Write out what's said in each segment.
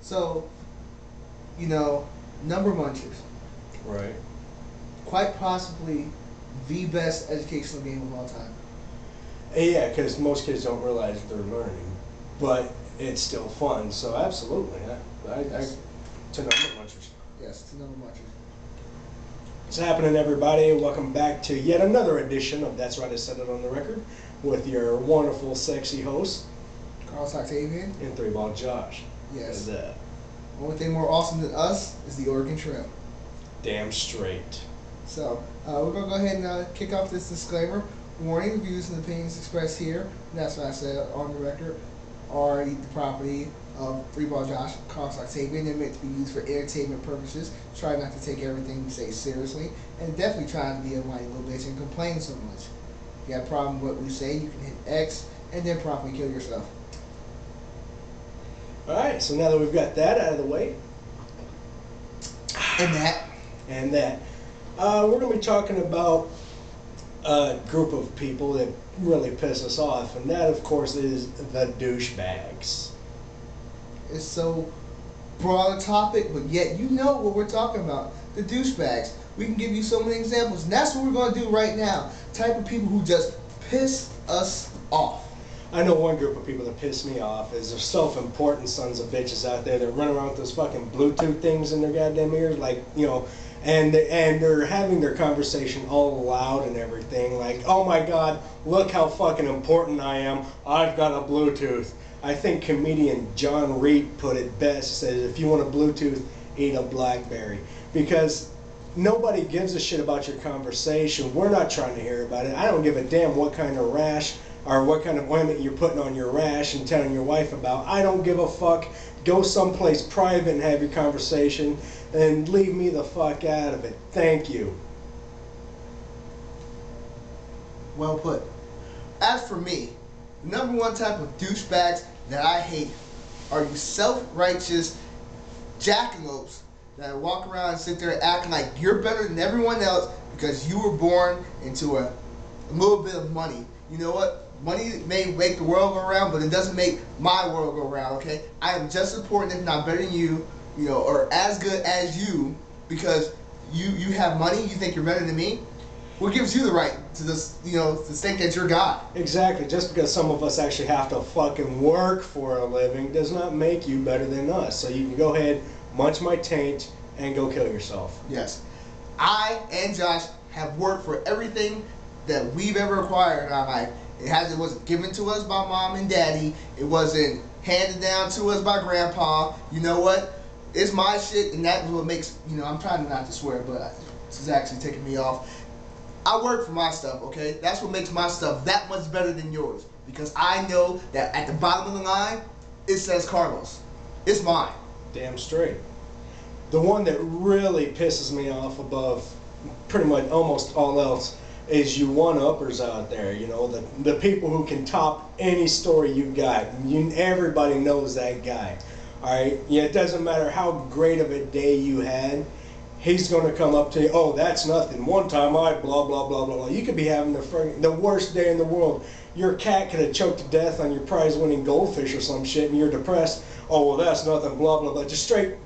So, you know, number munchers. Right. Quite possibly the best educational game of all time. Yeah, because most kids don't realize they're learning, but it's still fun. So absolutely, to number munchers. Yes, to number munchers. What's happening, everybody? Welcome back to yet another edition of That's Right, I Said It on the Record with your wonderful, sexy host, Carlos Octavian. and Three-Ball Josh. Yes. And, only thing more awesome than us is the Oregon Trail. damn straight. So, we're going to go ahead and kick off this disclaimer. Warning, the views and opinions expressed here, and that's what I said on the record, are the property of Three-Ball Josh, Carlos Octavian. They're meant to be used for entertainment purposes. Try not to take everything we say seriously, and definitely try not to be a whiny little bitch and complain so much. If you have a problem with what we say, you can hit X and then promptly kill yourself. Alright, so now that we've got that out of the way, And that. We're going to be talking about a group of people that really piss us off, and that, of course, is the douchebags. It's so broad a topic, but yet you know what we're talking about. The douchebags. We can give you so many examples, and that's what we're going to do right now. Type of people who just piss us off. I know one group of people that piss me off is the self-important sons of bitches out there that run around with those fucking Bluetooth things in their goddamn ears, like, you know, and they're having their conversation all loud and everything, like, oh my god, look how fucking important I am, I've got a Bluetooth. I think comedian John Reed put it best, says if you want a Bluetooth, eat a BlackBerry. Because nobody gives a shit about your conversation. We're not trying to hear about it. I don't give a damn what kind of rash or what kind of ointment you're putting on your rash and telling your wife about. I don't give a fuck. Go someplace private and have your conversation and leave me the fuck out of it. Thank you. Well put. As for me, the number one type of douchebags that I hate are you self-righteous jackalopes that walk around and sit there acting like you're better than everyone else because you were born into a little bit of money. You know what? Money may make the world go around, but it doesn't make my world go around, okay? I am just as important, if not better than you, you know, or as good as you, because you have money, you think you're better than me? What gives you the right to just, you know, to think that you're God? Exactly. Just because some of us actually have to fucking work for a living does not make you better than us. So you can go ahead, munch my taint, and go kill yourself. Yes. I and Josh have worked for everything that we've ever acquired in our life. It wasn't given to us by mom and daddy. It wasn't handed down to us by grandpa. You know what? It's my shit, and that's what makes, you know, I'm trying not to swear, but this is actually taking me off. I work for my stuff, okay? That's what makes my stuff that much better than yours. Because I know that at the bottom of the line, it says Carlos. It's mine. Damn straight. The one that really pisses me off above pretty much almost all else is you one-uppers out there, you know, the people who can top any story you got. Everybody knows that guy, all right? Yeah, it doesn't matter how great of a day you had, he's going to come up to you, oh, that's nothing. One time I blah, blah, blah, blah, blah. You could be having the worst day in the world. Your cat could have choked to death on your prize-winning goldfish or some shit, and you're depressed. Oh, well, that's nothing, blah, blah, blah. Just straight,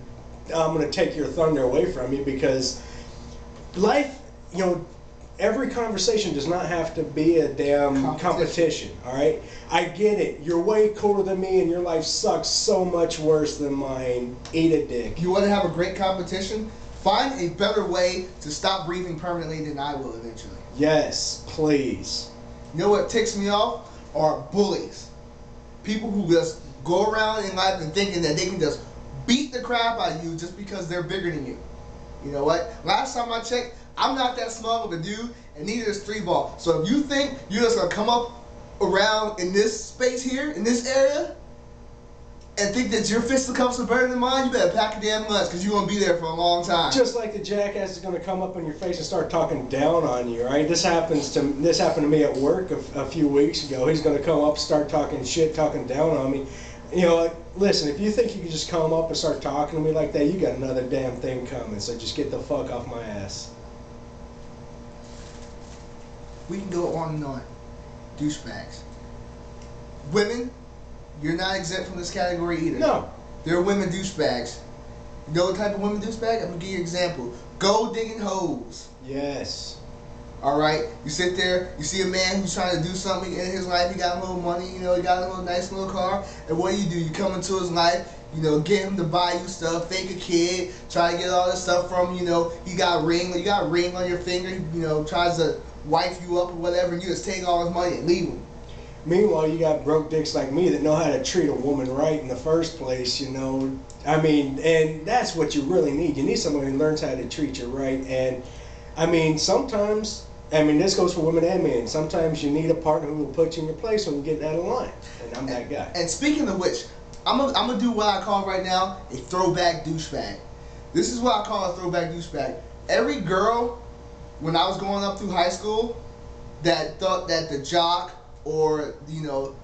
I'm going to take your thunder away from you, because life, you know, every conversation does not have to be a damn competition, all right? I get it. You're way cooler than me and your life sucks so much worse than mine. Eat a dick. You want to have a great competition? Find a better way to stop breathing permanently than I will eventually. Yes, please. You know what ticks me off? Are bullies. People who just go around in life and thinking that they can just beat the crap out of you just because they're bigger than you. You know what? Last time I checked, I'm not that small of a dude, and neither is Three-Ball. So if you think you're just going to come up around in this space here, in this area, and think that your fisticuffs are better than mine, you better pack a damn lunch, because you're going to be there for a long time. Just like the jackass is going to come up in your face and start talking down on you, right? This happened to me at work a few weeks ago. He's going to come up, start talking shit, talking down on me. You know, like, listen, if you think you can just come up and start talking to me like that, you got another damn thing coming, so just get the fuck off my ass. We can go on and on. Douchebags. Women, you're not exempt from this category either. No. There are women douchebags. You know what type of women douchebag? I'm gonna give you an example. Gold digging hoes. Yes. All right, you sit there, you see a man who's trying to do something in his life. He got a little money, you know, he got a little nice little car, and what do? You come into his life, you know, get him to buy you stuff, fake a kid, try to get all this stuff from, you know, he got a ring, you got a ring on your finger, you know, tries to wife you up or whatever, and you just take all his money and leave him. Meanwhile, you got broke dicks like me that know how to treat a woman right in the first place, you know. I mean, and that's what you really need. You need someone who learns how to treat you right. And I mean, sometimes, I mean, this goes for women and men. Sometimes you need a partner who will put you in your place when you get out of line. And I'm that guy. And speaking of which, I'm gonna do what I call right now a throwback douchebag. This is what I call a throwback douchebag. Every girl, when I was going up through high school, that thought that the jock or, you know,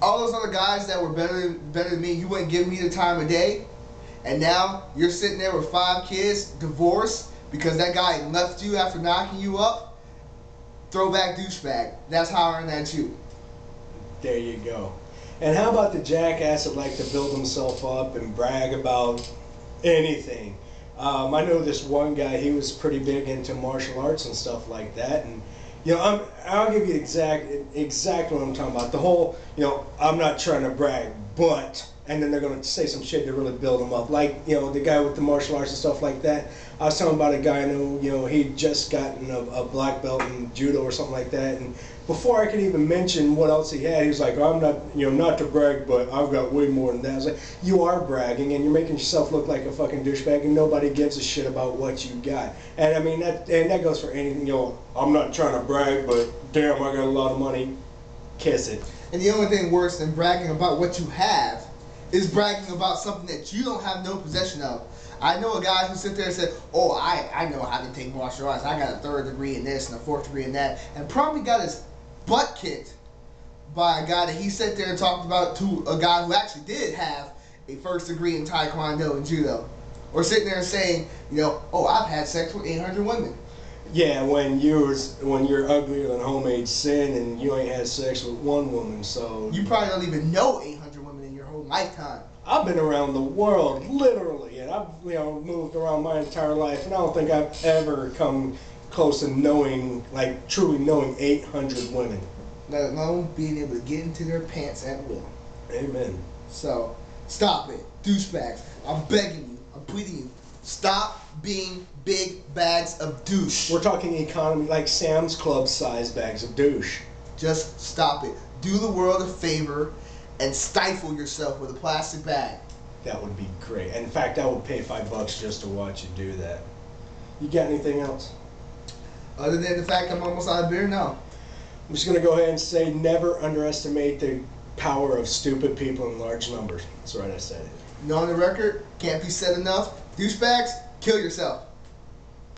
all those other guys that were better than me, you wouldn't give me the time of day, and now you're sitting there with 5 kids, divorced because that guy left you after knocking you up. Throwback douchebag. That's hollering at you. There you go. And how about the jackass that like to build himself up and brag about anything? I know this one guy, he was pretty big into martial arts and stuff like that, and you know, I'll give you exactly what I'm talking about. The whole, you know, I'm not trying to brag, but, and then they're going to say some shit to really build them up. Like, you know, the guy with the martial arts and stuff like that. I was talking about a guy I know, you know, he'd just gotten a black belt in judo or something like that. And before I could even mention what else he had, he was like, oh, I'm not, you know, not to brag, but I've got way more than that. I was like, you are bragging and you're making yourself look like a fucking douchebag and nobody gives a shit about what you got. And I mean, that goes for anything, you know, I'm not trying to brag, but damn, I got a lot of money. Kiss it. And the only thing worse than bragging about what you have is bragging about something that you don't have no possession of. I know a guy who sit there and said, oh, I know how to take martial arts. I got a 3rd degree in this and a 4th degree in that. And probably got his butt kicked by a guy that he sat there and talked about to a guy who actually did have a 1st degree in Taekwondo and Judo. Or sitting there and saying, you know, oh, I've had sex with 800 women. Yeah, when you're uglier than homemade sin and you ain't had sex with one woman, so... You probably don't even know 800 women in your whole lifetime. I've been around the world, literally, and I've, you know, moved around my entire life, and I don't think I've ever come close to knowing, like, truly knowing 800 women. Let alone being able to get into their pants at will. Amen. So, stop it. Douchebags. I'm begging you. I'm pleading you. Stop being big bags of douche. We're talking economy, like Sam's Club size bags of douche. Just stop it. Do the world a favor and stifle yourself with a plastic bag. That would be great. In fact, I would pay $5 just to watch you do that. You got anything else? Other than the fact I'm almost out of beer, no. I'm just going to go ahead and say never underestimate the power of stupid people in large numbers. That's right, I said it. You know, on the record, can't be said enough. Douchebags, kill yourself.